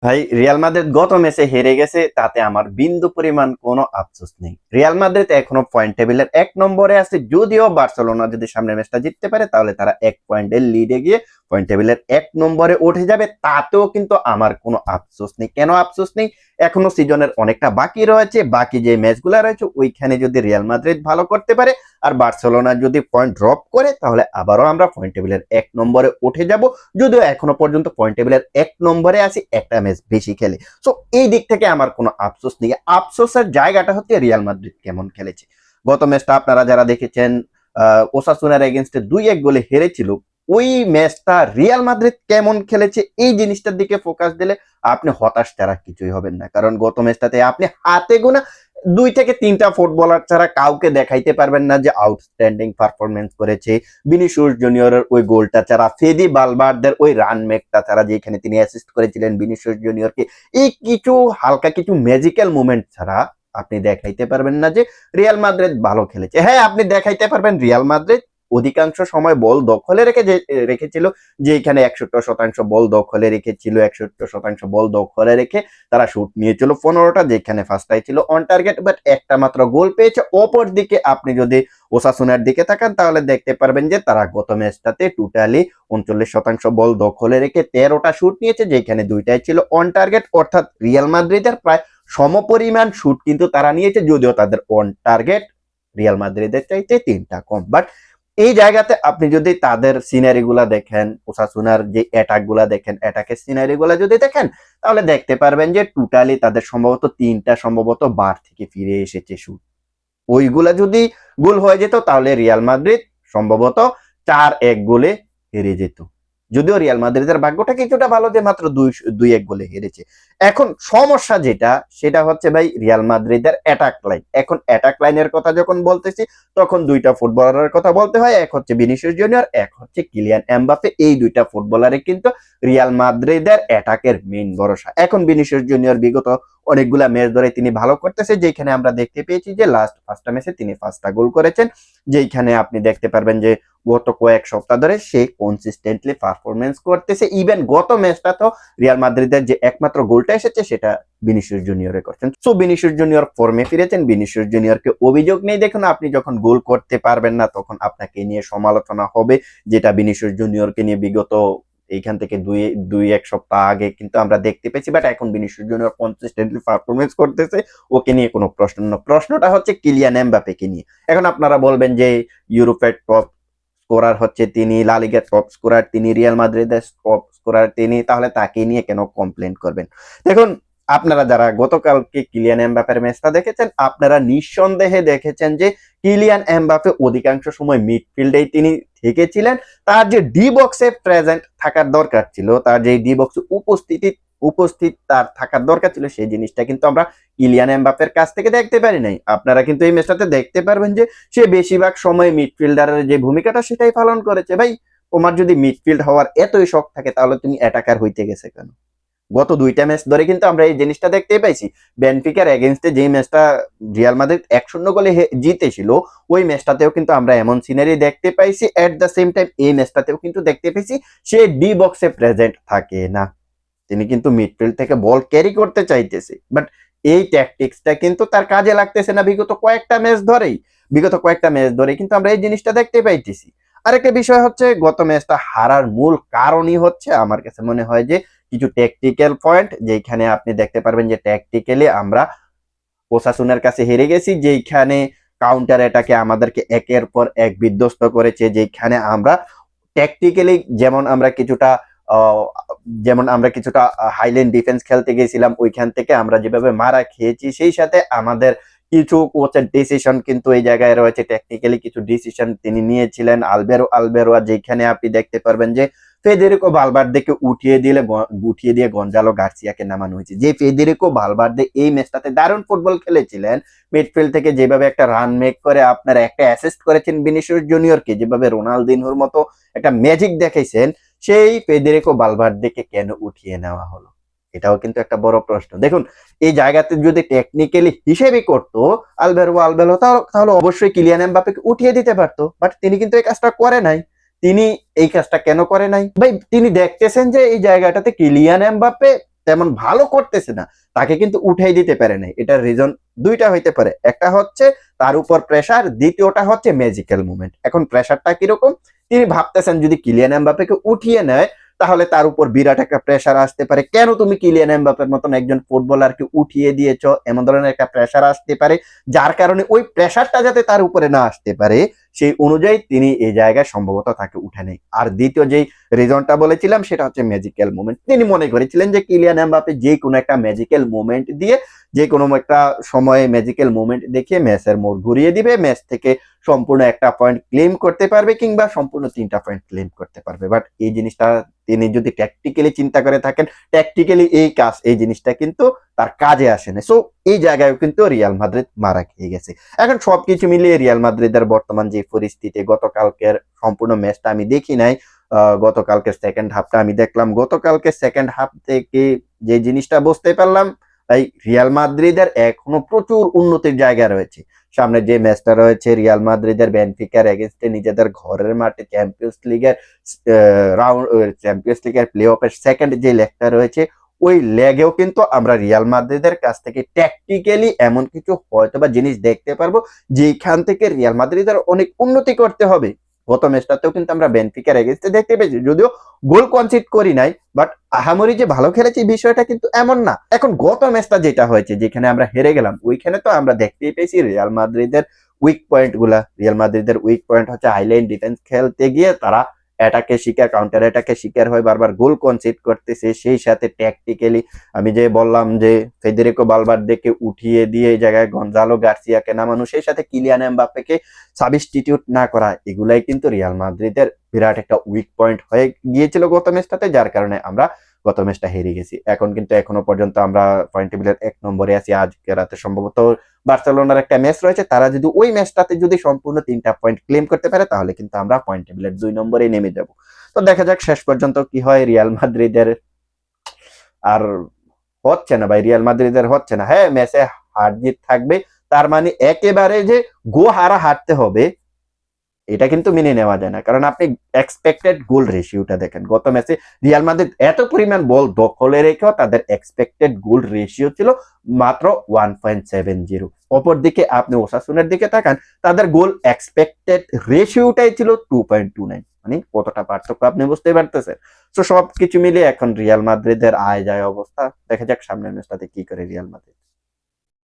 ভাই, Real Madrid গত ম্যাচে হেরে গেছে, তাতে আমার বিন্দু পরিমাণ কোনো আফসোস নেই। রিয়াল মাদ্রিদ এখনো পয়েন্ট টেবিলের ১ নম্বরে আছে। যদিও বার্সেলোনা যদি সামনের ম্যাচটা জিততে পারে তাহলে তারা ১ পয়েন্টের লিডে গিয়ে পয়েন্ট টেবিলের ১ নম্বরে উঠে যাবে। তাতেও কিন্তু আমার কোনো আফসোস নেই। কেন আফসোস নেই? এখনো সিজনের অনেকটা বাকি রয়েছে। বাকি যে ম্যাচগুলো রয়েছে ওইখানে যদি রিয়াল মাদ্রিদ ভালো করতে পারে আর বার্সেলোনা যদি পয়েন্ট ড্রপ করে তাহলে আবারও আমরা পয়েন্ট টেবিলের ১ নম্বরে উঠে যাব। যদিও এখনো পর্যন্ত পয়েন্ট টেবিলের ১ নম্বরে আছি, একটা ম্যাচ বেশি খেলে। সো এই দিক থেকে আমার কোনো আফসোস নেই। আফসোসের জায়গাটা হচ্ছে রিয়াল মাদ্রিদ কেমন খেলেছে। গত ম্যাচটা আপনারা যারা দেখেছেন, ওসাসুনার এগেনস্টে ২-১ গোলে হেরেছিল। ওই ম্যাচটা রিয়াল মাদ্রিদ কেমন খেলেছে এই জিনিসটার দিকে ফোকাস দিলে আপনি হতাশ ছাড়া কিছুই হবেন না। কারণ গত ম্যাচটাতে আপনি হাতে গোনা ২ থেকে ৩টা ফুটবলার ছাড়া কাউকে দেখাইতে পারবেন না যে আউটস্ট্যান্ডিং পারফরমেন্স করেছে। ভিনিসিয়াস জুনিয়রের ওই গোলটা ছাড়া, ফেদি বালভার্দের ওই রান মেকটা ছাড়া, যেখানে তিনি অ্যাসিস্ট করেছিলেন ভিনিসিয়াস জুনিয়রকে, এই কিছু হালকা কিছু ম্যাজিক্যাল মুভমেন্ট ছাড়া আপনি দেখাইতে পারবেন না যে রিয়াল মাদ্রিদ ভালো খেলেছে। হ্যাঁ, আপনি দেখাইতে পারবেন রিয়াল মাদ্রিদ অধিকাংশ সময় বল দখলে রেখেছিল, যে এখানে ৬১% বল দখলে রেখেছিল, ৬১% বল দখলে রেখে তারা শুট নিয়েছিল ১৫টা, যেখানে ফার্স্টটাই ছিল অন টার্গেট, বাট একটা মাত্র গোল পেয়েছে। অপর দিকে আপনি যদি ওসাসুনার দিকে তাকান তাহলে দেখতে পারবেন যে তারা গত ম্যাচটাতে টোটালি ৩৯% বল দখলে রেখে ১৩টা শুট নিয়েছে, যেখানে ২টাই ছিল অন টার্গেট। অর্থাৎ রিয়াল মাদ্রিদের প্রায় সমপরিমাণ শুট কিন্তু তারা নিয়েছে, যদিও তাদের অন টার্গেট রিয়াল মাদ্রিদের চাইতে ৩টা কম। বাট এই জায়গাতে আপনি যদি তাদের সিনারি গুলা দেখেন, ওসাসুনার যে অ্যাটাক গুলা দেখেন, অ্যাটাকের সিনারি গুলা যদি দেখেন তাহলে দেখতে পারবেন যে টোটালি তাদের সম্ভবত ৩টা সম্ভবত বার থেকে ফিরে এসেছে শুট। ওইগুলা যদি গোল হয়ে যেত তাহলে রিয়াল মাদ্রিদ সম্ভবত ৪-১ গোলে হেরে যেত। যদিও রিয়াল মাদ্রিদের ভাগ্যটা কিছুটা ভালো যে মাত্র ২-১ গোলে হেরেছে। এখন সমস্যা যেটা সেটা হচ্ছে ভাই রিয়াল মাদ্রিদের অ্যাটাক লাইন। এখন অ্যাটাক লাইনের কথা যখন বলতেছি তখন ২টা ফুটবলারের কথা বলতে হয়। এক হচ্ছে ভিনিসিয়াস জুনিয়র, এক হচ্ছে কিলিয়ান এমবাপ্পে। এই ২টা ফুটবলারে কিন্তু রিয়াল মাদ্রিদের অ্যাটাকের মেইন ভরসা। এখন ভিনিসিয়াস জুনিয়র বিগত অনেকগুলা ম্যাচ ধরে তিনি ভালো করতেছে, যেখানে আমরা দেখতে পেয়েছি যে লাস্ট ৫টা ম্যাচে তিনি ৫টা গোল করেছেন, যেখানে আপনি দেখতে পারবেন যে গত কয়েক সপ্তাহ ধরে সে কনসিস্টেন্টলি পারফরমেন্স করতেছে। ইভেন গত ম্যাচটা তো রিয়াল মাদ্রিদের যে একমাত্র গোলটা এসেছে সেটা ভিনিসিয়াস জুনিয়রে করছেন। সো ভিনিসিয়াস জুনিয়র ফর্মে ফিরেছেন। ভিনিসিয়াস জুনিয়রকে অভিযোগ নেই। দেখুন, আপনি যখন গোল করতে পারবেন না তখন আপনাকে নিয়ে সমালোচনা হবে, যেটা ভিনিসিয়াস জুনিয়রকে নিয়ে বিগত এইখান থেকে দুই দুই এক সপ্তাহ আগে কিন্তু আমরা দেখতে পেয়েছি। বাট এখন ভিনিসিয়াস জুনিয়র কনসিস্টেন্টলি পারফরমেন্স করতেছে, ওকে নিয়ে কোনো প্রশ্ন না। প্রশ্নটা হচ্ছে কিলিয়ান এমবাপ্পেকে নিয়ে। এখন আপনারা বলবেন যে ইউরোপের টপ স্কোরার হচ্ছে তিনি, লা লিগার টপ স্কোরার তিনি, রিয়াল মাদ্রিদের টপ স্কোরার তিনি, তাহলে তাকে নিয়ে কেন কমপ্লেন করবেন? দেখুন, আপনারা যারা গতকালকে কিলিয়ান এমবাপ্পের ম্যাচটা দেখেছেন, আপনারা নিঃসন্দেহে দেখেছেন যে কিলিয়ান এমবাপ্পে অধিকাংশ সময় মিডফিল্ডেই তিনি থেকেছিলেন। তার যে ডি বক্সে প্রেজেন্ট থাকার দরকার ছিল, তার যে ডি বক্সে উপস্থিত তার থাকার দরকার ছিল, সেই জিনিসটা কিন্তু আমরা কিলিয়ান এমবাপ্পের কাছ থেকে দেখতে পারি নাই। আপনারা কিন্তু এই ম্যাচটাতে দেখতে পারবেন যে সে বেশিরভাগ সময় মিডফিল্ডারের যে ভূমিকাটা সেটাই পালন করেছে। ভাই, তোমার যদি মিডফিল্ড হওয়ার এতই শখ থাকে তাহলে তুমি অ্যাটাকার হইতে গেছে কেন? গত ২টা ম্যাচ ধরে কিন্তু আমরা এই জিনিসটা দেখতেই পাইছি। বেনফিকার এগেইনস্টে যে ম্যাচটা রিয়াল মাদ্রিদ ১-০ গোলে জিতেছিল, ওই ম্যাচটাতেও কিন্তু আমরা এমন সিনারি দেখতে পাইছি। এট দ্য সেম টাইম এই ম্যাচটাতেও কিন্তু দেখতে পেয়েছি সে ডি বক্সে প্রেজেন্ট থাকে না। তিনি কিন্তু মিডফিল্ড থেকে বল ক্যারি করতে চাইতেছে, বাট এই ট্যাকটিক্সটা কিন্তু তার কাজে লাগতেছে না বিগত কয়েকটা ম্যাচ ধরে কিন্তু আমরা এই জিনিসটা দেখতে পাইতেছি। আরেকটা বিষয় হচ্ছে, গত ম্যাচটা হারার মূল কারণই হচ্ছে আমার কাছে মনে হয় যে কিছু ট্যাকটিক্যাল পয়েন্ট, যেখানে আপনি দেখতে পারবেন যে ট্যাকটিক্যালি আমরা ওসাসুনার কাছে হেরে গেছি, যেখানে কাউন্টার অ্যাটাকে আমাদেরকে একের পর এক বিধ্বস্ত করেছে, যেখানে আমরা ট্যাকটিক্যালি আহ, যেমন আমরা কিছুটা হাইল্যান্ড ডিফেন্স খেলতে গেছিলাম, ওইখান থেকে আমরা যেভাবে মারা খেয়েছি, সেই সাথে আমাদের কিছু কোচের ডিসিশন কিন্তু এই জায়গায় রয়েছে। টেকনিক্যালি কিছু ডিসিশন তিনি নিয়েছিলেন আলবেরোয়া, যেখানে আপনি দেখতে পারবেন যে ফেদেরিকো ভালভার্দেকে উঠিয়ে দিয়ে গঞ্জালো গার্সিয়াকে নামানো হয়েছে। যে ফেদেরিকো ভালভার্দে এই ম্যাচটাতে দারুণ ফুটবল খেলেছিলেন, মিডফিল্ড থেকে যেভাবে একটা রান মেক করে আপনারা একটা অ্যাসিস্ট করেছেন ভিনিসিয়াস জুনিয়রকে, যেভাবে রোনালদিনহোর মতো একটা ম্যাজিক দেখাইছেন, সেই ফেদেরিকো ভালভার্দেকে কেন উঠিয়ে নেওয়া হলো? এটাও কিন্তু একটা বড় প্রশ্ন। দেখুন, এই জায়গাতে যদি টেকনিক্যালি হিসেবই করতো আলবেরো, তাহলে অবশ্যই কিলিয়ান এমবাপ্পেকে উঠিয়ে দিতে পারতো। বাট তিনি কিন্তু এই কাজটা করে নাই। তিনি এই কাজটা কেন করে নাই? ভাই, তিনি দেখতেছেন যে এই জায়গাটাতে কিলিয়ান এমবাপ্পে তেমন ভালো করতেছে না, তাকে কিন্তু উঠাই দিতে পারে নাই। এটার রিজন দুইটা হইতে পারে, একটা হচ্ছে তার উপর প্রেসার, দ্বিতীয়টা হচ্ছে ম্যাজিক্যাল মুভমেন্ট। এখন প্রেসারটা কিরকম, তিনি ভাবতেছেন যদি কিলিয়ান এমবাপ্পেকে উঠিয়ে নেয় তাহলে তার উপর বিরাট একটা প্রেসার আসতে পারে, কেন তুমি কিলিয়ান এমবাপ্পের মতন একজন ফুটবলারকে উঠিয়ে দিয়েছো, এমন ধরনের একটা প্রেসার আসতে পারে, যার কারণে ওই প্রেসারটা যাতে তার উপরে না আসতে পারে সেই অনুযায়ী তিনি এই জায়গায় সম্ভবত তাকে উঠে নেই। আর দ্বিতীয় যেই রিজনটা বলেছিলাম সেটা হচ্ছে ম্যাজিক্যাল মুভমেন্ট। তিনি মনে করেছিলেন যে কিলিয়ান এমবাপ্পে যে কোনো একটা ম্যাজিক্যাল মুভমেন্ট দিয়ে, যে কোনো একটা সময়ে ম্যাজিক্যাল মুভমেন্ট দেখিয়ে ম্যাচের মোড় ঘুরিয়ে দিবে, ম্যাচ থেকে সম্পূর্ণ একটা পয়েন্ট ক্লেম করতে পারবে কিংবা সম্পূর্ণ 3টা পয়েন্ট ক্লেম করতে পারবে। বাট এই জিনিসটা তিনি যদি ট্যাকটিক্যালি চিন্তা করে থাকেন, ট্যাকটিক্যালি এই জিনিসটা কিন্তু তার কাজে আসে না। সো এই জায়গায় কিন্তু রিয়াল মাদ্রিদ মারা খেয়ে গেছে। এখন সবকিছু মিলিয়ে রিয়াল মাদ্রিদের বর্তমান যে পরিস্থিতি, গতকালকের সম্পূর্ণ ম্যাচটা আমি দেখি নাই, গতকালকে সেকেন্ড হাফটা আমি দেখলাম। গতকালকে সেকেন্ড হাফ থেকে যে জিনিসটা বুঝতে পারলাম, এই রিয়াল মাদ্রিদের এখনো প্রচুর উন্নতির জায়গা রয়েছে। সামনে যে ম্যাচটা রয়েছে রিয়াল মাদ্রিদের বেনফিকার এগেইনস্টে নিজেদের ঘরের মাঠে চ্যাম্পিয়ন্স লিগের প্লে অফের সেকেন্ড যে লেগটা রয়েছে, ওই লেগেও কিন্তু আমরা রিয়াল মাদ্রিদের কাছ থেকে ট্যাকটিক্যালি এমন কিছু হয়তো বা জিনিস দেখতে পারবো যেখান থেকে রিয়াল মাদ্রিদের অনেক উন্নতি করতে হবে। গত ম্যাচটাতেও কিন্তু আমরা বেনফিকার এগেইনস্টে দেখতে পেয়েছি, যদিও গোল কনসিড করি নাই, বাট আহামরি যে ভালো খেলেছি বিষয়টা কিন্তু এমন না। এখন গত ম্যাচটা যেটা হয়েছে যেখানে আমরা হেরে গেলাম, ওইখানে তো আমরা দেখতেই পেয়েছি রিয়াল মাদ্রিদের উইক পয়েন্ট গুলা। রিয়াল মাদ্রিদের উইক পয়েন্ট হচ্ছে হাইলাইন ডিফেন্স খেলতে গিয়ে তারা অ্যাটাকে শিকার, কাউন্টার অ্যাটাকে শিকার হয়ে বারবার গোল কনসিড করতেছে। সেই সাথে ট্যাকটিক্যালি আমি যে বললাম যে ফেদেরিকো বালভার্দেকে উঠিয়ে দিয়ে এই জায়গায় গঞ্জালো গার্সিয়াকে নামানো, সেই সাথে কিলিয়ান এমবাপ্পেকে সাবস্টিটিউট না করা, এগুলাই কিন্তু রিয়াল মাদ্রিদের বিরাট একটা উইক পয়েন্ট হয়ে গিয়েছিল গত ম্যাচটাতে, যার কারণে আমরা গত ম্যাচটা হেরে গেছি। এখন কিন্তু এখনো পর্যন্ত আমরা পয়েন্ট টেবিলের 1 নম্বরে আছি। আজকে রাতে সম্ভবত বার্সেলোনার একটা ম্যাচ রয়েছে, তারা যদি ওই ম্যাচটাতে যদি সম্পূর্ণ 3টা পয়েন্ট ক্লেম করতে পারে তাহলে কিন্তু আমরা পয়েন্ট টেবিলের 2 নম্বরে নেমে যাব। তো দেখা যাক শেষ পর্যন্ত কি হয়। রিয়াল মাদ্রিদের আর হচ্ছে না ভাই, রিয়াল মাদ্রিদের হচ্ছে না। হ্যাঁ, ম্যাচে হার জিত থাকবে, তার মানে একেবারে যে গো হারা হারতে হবে এটা কিন্তু মেনে নেওয়া যায় না। কারণ আপনি এক্সপেক্টেড গোল রেশিওটা দেখেন, গত ম্যাচে রিয়াল মাদ্রিদ এত পরিমাণ বল দখলে রেখেও তাদের এক্সপেক্টেড গোল রেশিও ছিল মাত্র 1.70। অপরদিকে আপনি ওসাসুনের দিকে তাকান, তাদের গোল এক্সপেক্টেড রেশিওটাই ছিল 2.29। মানে কতটা পার্থক্য আপনি বুঝতে পারতেছেন। তো সবকিছু মিলিয়ে এখন রিয়াল মাদ্রিদের আয় যায় অবস্থা। দেখা যাক সামনের ম্যাচটাতে কি করে রিয়াল মাদ্রিদ।